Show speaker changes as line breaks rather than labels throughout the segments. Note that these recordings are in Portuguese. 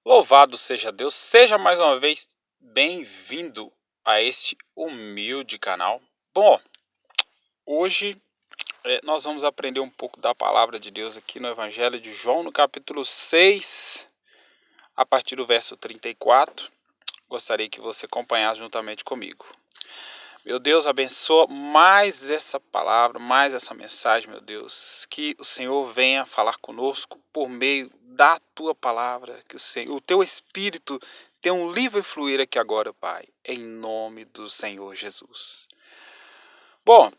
Louvado seja Deus, seja mais uma vez bem-vindo a este humilde canal. Bom, hoje nós vamos aprender um pouco da palavra de Deus aqui no Evangelho de João, no capítulo 6, a partir do verso 34. Gostaria que você acompanhasse juntamente comigo. Meu Deus, abençoa mais essa palavra, mais essa mensagem, meu Deus. Que o Senhor venha falar conosco por meio da tua palavra. Que o teu Espírito tenha um livre fluir aqui agora, Pai. Em nome do Senhor Jesus. Bom,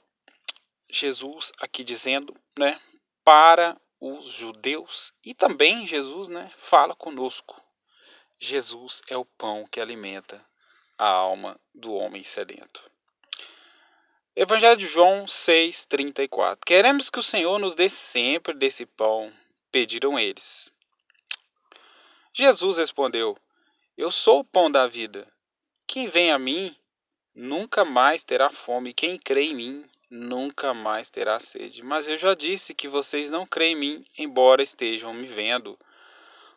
Jesus aqui dizendo, para os judeus e também Jesus, fala conosco. Jesus é o pão que alimenta a alma do homem sedento. Evangelho de João 6,34. Queremos que o Senhor nos dê sempre desse pão, pediram eles. Jesus respondeu: Eu sou o pão da vida. Quem vem a mim nunca mais terá fome, quem crê em mim nunca mais terá sede. Mas eu já disse que vocês não creem em mim, embora estejam me vendo.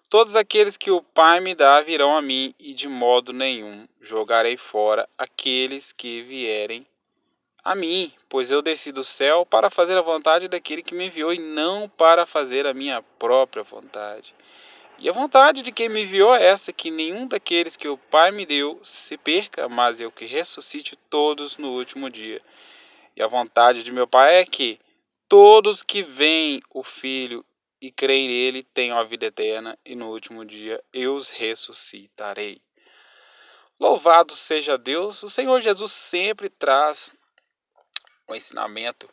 Todos aqueles que o Pai me dá virão a mim, e de modo nenhum jogarei fora aqueles que vierem a mim, pois eu desci do céu para fazer a vontade daquele que me enviou e não para fazer a minha própria vontade. E a vontade de quem me enviou é essa, que nenhum daqueles que o Pai me deu se perca, mas eu que ressuscite todos no último dia. E a vontade de meu Pai é que todos que veem o Filho e creem nele tenham a vida eterna, e no último dia eu os ressuscitarei. Louvado seja Deus, o Senhor Jesus sempre traz um ensinamento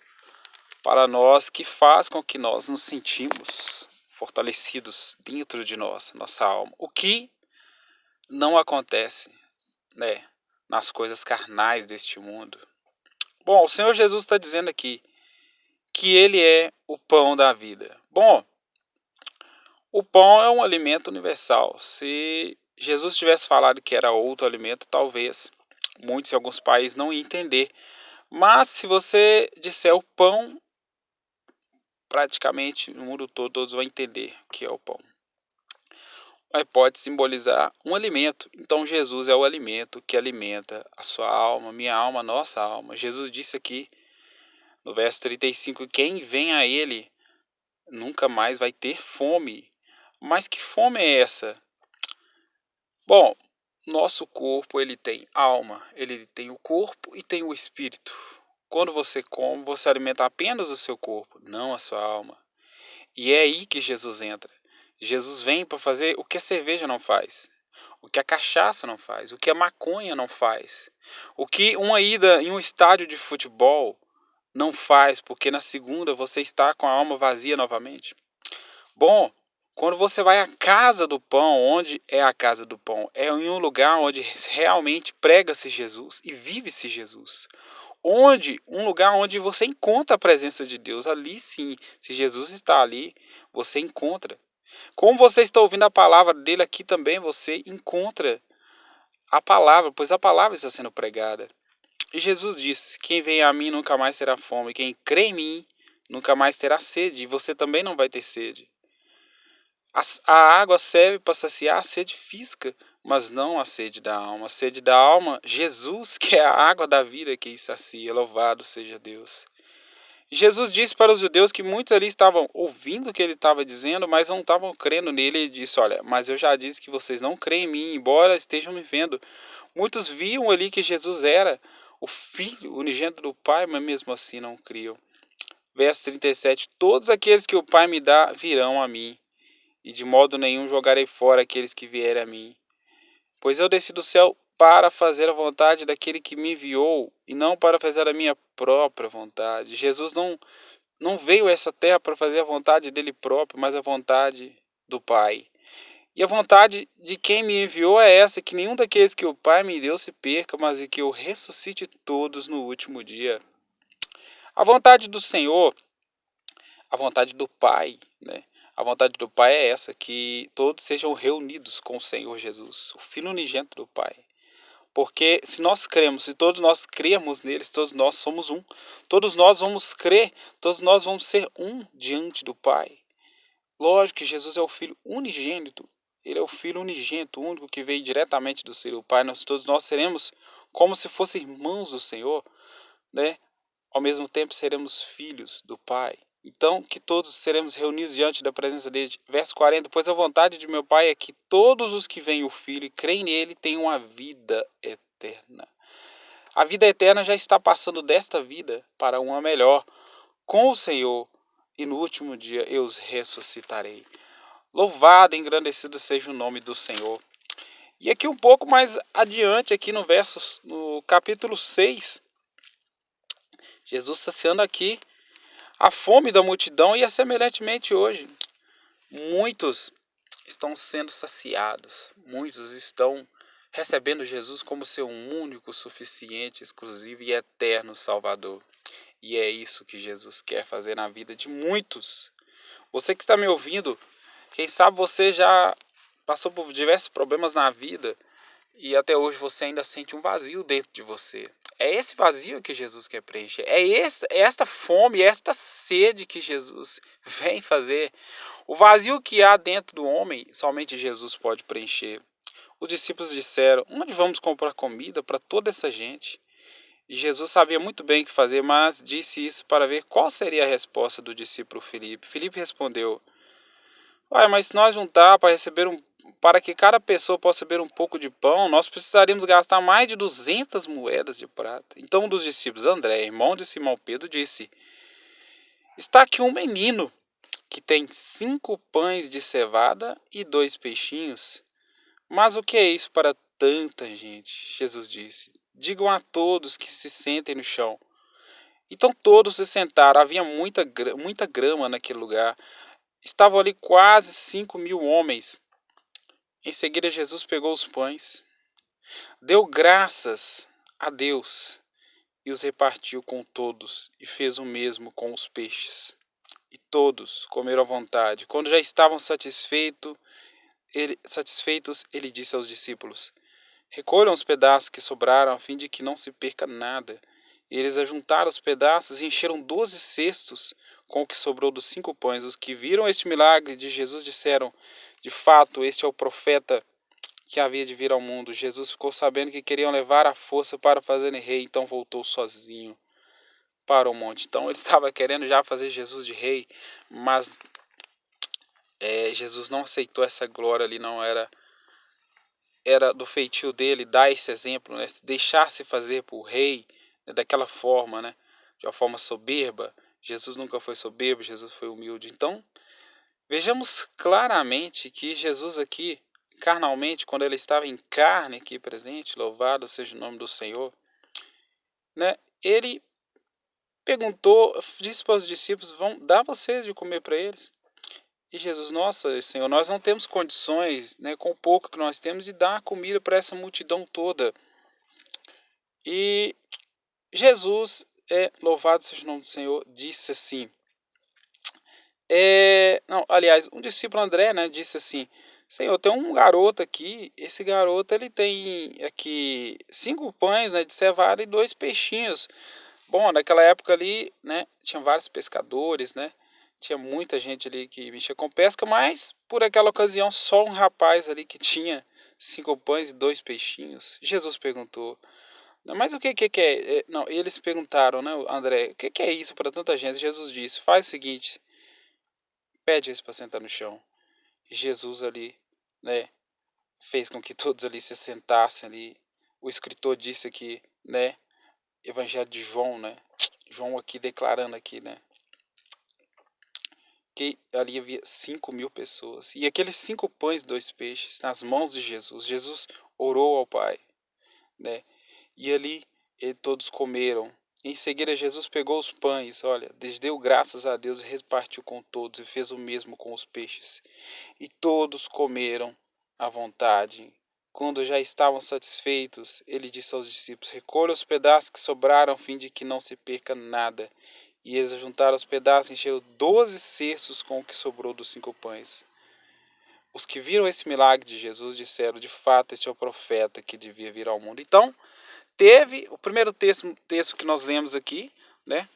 para nós que faz com que nós nos sentimos fortalecidos dentro de nós, nossa alma. O que não acontece, nas coisas carnais deste mundo. Bom, o Senhor Jesus está dizendo aqui que Ele é o pão da vida. Bom, o pão é um alimento universal. Se Jesus tivesse falado que era outro alimento, talvez muitos em alguns países não iam entender. Mas se você disser o pão, praticamente no mundo todo todos vão entender o que é o pão. Mas pode simbolizar um alimento. Então Jesus é o alimento que alimenta a sua alma, minha alma, nossa alma. Jesus disse aqui no verso 35, quem vem a ele nunca mais vai ter fome. Mas que fome é essa? Bom, nosso corpo ele tem alma, ele tem o corpo e tem o espírito. Quando você come, você alimenta apenas o seu corpo, não a sua alma. E é aí que Jesus entra. Jesus vem para fazer o que a cerveja não faz, o que a cachaça não faz, o que a maconha não faz, o que uma ida em um estádio de futebol não faz, porque na segunda você está com a alma vazia novamente. Bom, quando você vai à casa do pão, onde é a casa do pão? É em um lugar onde realmente prega-se Jesus e vive-se Jesus. Um lugar onde você encontra a presença de Deus. Ali sim, se Jesus está ali, você encontra. Como você está ouvindo a palavra dele aqui também, você encontra a palavra, pois a palavra está sendo pregada. E Jesus disse, quem vem a mim nunca mais terá fome, quem crê em mim nunca mais terá sede, e você também não vai ter sede. A água serve para saciar a sede física, mas não a sede da alma. A sede da alma, Jesus, que é a água da vida que sacia, louvado seja Deus. E Jesus disse para os judeus que muitos ali estavam ouvindo o que ele estava dizendo, mas não estavam crendo nele. Ele disse, olha, mas eu já disse que vocês não creem em mim, embora estejam me vendo. Muitos viam ali que Jesus era o Filho unigênito do Pai, mas mesmo assim não criam. Verso 37, todos aqueles que o Pai me dá virão a mim, e de modo nenhum jogarei fora aqueles que vierem a mim. Pois eu desci do céu para fazer a vontade daquele que me enviou, e não para fazer a minha própria vontade. Jesus não veio a essa terra para fazer a vontade dele próprio, mas a vontade do Pai. E a vontade de quem me enviou é essa, que nenhum daqueles que o Pai me deu se perca, mas que eu ressuscite todos no último dia. A vontade do Senhor, a vontade do Pai, A vontade do Pai é essa, que todos sejam reunidos com o Senhor Jesus, o Filho unigênito do Pai. Porque se nós cremos, se todos nós cremos neles, todos nós somos um. Todos nós vamos crer, todos nós vamos ser um diante do Pai. Lógico que Jesus é o Filho unigênito, Ele é o Filho unigênito, o único que veio diretamente do Senhor, o Pai. Todos nós seremos como se fossem irmãos do Senhor, né? Ao mesmo tempo seremos filhos do Pai. Então, que todos seremos reunidos diante da presença dele. Verso 40, pois a vontade de meu Pai é que todos os que veem o Filho e creem nele tenham a vida eterna. A vida eterna já está passando desta vida para uma melhor, com o Senhor, e no último dia eu os ressuscitarei. Louvado e engrandecido seja o nome do Senhor. E aqui um pouco mais adiante, aqui no capítulo 6, Jesus saciando aqui a fome da multidão, e semelhantemente hoje, muitos estão sendo saciados, muitos estão recebendo Jesus como seu único, suficiente, exclusivo e eterno Salvador. E é isso que Jesus quer fazer na vida de muitos. Você que está me ouvindo, quem sabe você já passou por diversos problemas na vida e até hoje você ainda sente um vazio dentro de você. É esse vazio que Jesus quer preencher. É esta fome, esta sede que Jesus vem fazer. O vazio que há dentro do homem, somente Jesus pode preencher. Os discípulos disseram: onde vamos comprar comida para toda essa gente? E Jesus sabia muito bem o que fazer, mas disse isso para ver qual seria a resposta do discípulo Filipe. Filipe respondeu: ué, mas se nós juntar para que cada pessoa possa receber um pouco de pão, nós precisaríamos gastar mais de 200 moedas de prata. Então um dos discípulos, André, irmão de Simão Pedro, disse: está aqui um menino que tem 5 pães de cevada e 2 peixinhos. Mas o que é isso para tanta gente? Jesus disse: digam a todos que se sentem no chão. Então todos se sentaram. Havia muita grama naquele lugar. Estavam ali quase 5.000 homens. Em seguida, Jesus pegou os pães, deu graças a Deus e os repartiu com todos, e fez o mesmo com os peixes. E todos comeram à vontade. Quando já estavam satisfeitos, ele disse aos discípulos: recolham os pedaços que sobraram, a fim de que não se perca nada. E eles ajuntaram os pedaços e encheram 12 cestos com o que sobrou dos 5 pães. Os que viram este milagre de Jesus disseram: de fato, este é o profeta que havia de vir ao mundo. Jesus ficou sabendo que queriam levar à força para fazerem rei, então voltou sozinho para o monte. Então ele estava querendo já fazer Jesus de rei, mas Jesus não aceitou essa glória ali, não era do feitio dele dar esse exemplo, né? Deixar-se fazer por rei, né? Daquela forma, né? De uma forma soberba. Jesus nunca foi soberbo, Jesus foi humilde. Então, vejamos claramente que Jesus aqui, carnalmente, quando ele estava em carne aqui presente, louvado seja o nome do Senhor, né? Ele perguntou, disse para os discípulos: vão dar vocês de comer para eles. E Jesus: nossa, Senhor, nós não temos condições, né, com o pouco que nós temos, de dar comida para essa multidão toda. E Jesus, louvado seja o nome do Senhor, disse assim, não, aliás, um discípulo, André, né, disse assim: Senhor, tem um garoto aqui, esse garoto ele tem aqui 5 pães, né, de cevada e 2 peixinhos. Bom, naquela época ali, né, tinha vários pescadores, né, tinha muita gente ali que mexia com pesca, mas por aquela ocasião só um rapaz ali que tinha 5 pães e 2 peixinhos. Jesus perguntou: não, mas o que é? Não, eles perguntaram, né, André, o que é isso para tanta gente? Jesus disse: faz o seguinte, pede esse para sentar no chão. E Jesus ali, né, fez com que todos ali se sentassem ali. O escritor disse aqui, né, Evangelho de João, né, João aqui declarando aqui, né, que ali havia 5.000 pessoas. E aqueles 5 pães e 2 peixes nas mãos de Jesus. Jesus orou ao Pai, né, e ali todos comeram. Em seguida, Jesus pegou os pães, olha, deu graças a Deus e repartiu com todos, e fez o mesmo com os peixes. E todos comeram à vontade. Quando já estavam satisfeitos, ele disse aos discípulos: recolha os pedaços que sobraram, a fim de que não se perca nada. E eles juntaram os pedaços e encheram 12 cestos com o que sobrou dos 5 pães. Os que viram esse milagre de Jesus disseram: de fato, este é o profeta que devia vir ao mundo. Então, teve o primeiro texto que nós lemos aqui, né?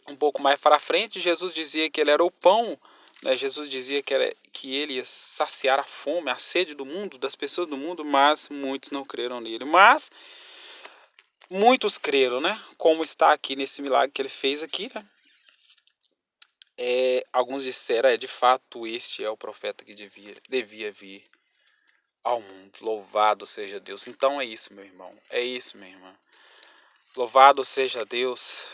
Um pouco mais para frente, Jesus dizia que ele era o pão, né? Jesus dizia que ele ia saciar a fome, a sede do mundo, das pessoas do mundo, mas muitos não creram nele. Mas muitos creram, né? Como está aqui nesse milagre que ele fez aqui, né? Alguns disseram, de fato, este é o profeta que devia vir ao mundo. Louvado seja Deus. Então é isso, meu irmão. É isso, minha irmã. Louvado seja Deus.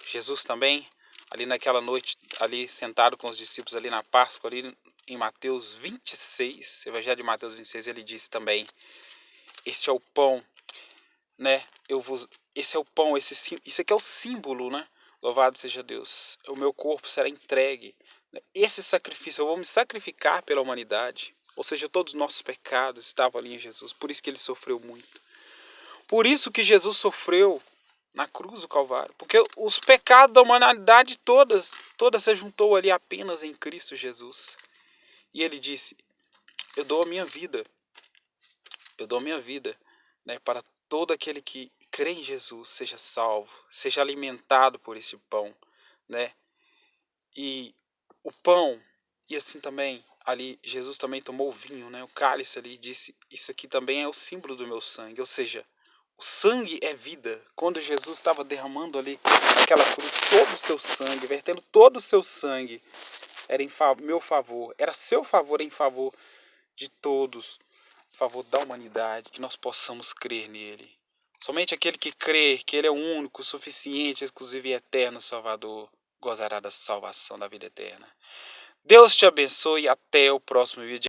Jesus também, ali naquela noite, ali sentado com os discípulos ali na Páscoa, ali em Mateus 26, Evangelho de Mateus 26, ele disse também: este é o pão, né? Esse é o pão, isso aqui é o símbolo, né? Louvado seja Deus. O meu corpo será entregue. Esse sacrifício, eu vou me sacrificar pela humanidade. Ou seja, todos os nossos pecados estavam ali em Jesus. Por isso que ele sofreu muito. Por isso que Jesus sofreu na cruz do Calvário. Porque os pecados da humanidade todas se juntou ali apenas em Cristo Jesus. E ele disse: eu dou a minha vida. Eu dou a minha vida, né, para todo aquele que crê em Jesus seja salvo, seja alimentado por esse pão, né? E o pão, e assim também, ali Jesus também tomou o vinho, né? O cálice ali, disse: isso aqui também é o símbolo do meu sangue. Ou seja, o sangue é vida. Quando Jesus estava derramando ali naquela cruz todo o seu sangue, vertendo todo o seu sangue, era em meu favor, era seu favor em favor de todos, em favor da humanidade, que nós possamos crer nele. Somente aquele que crê que ele é o único, suficiente, exclusivo e eterno Salvador gozará da salvação da vida eterna. Deus te abençoe e até o próximo vídeo.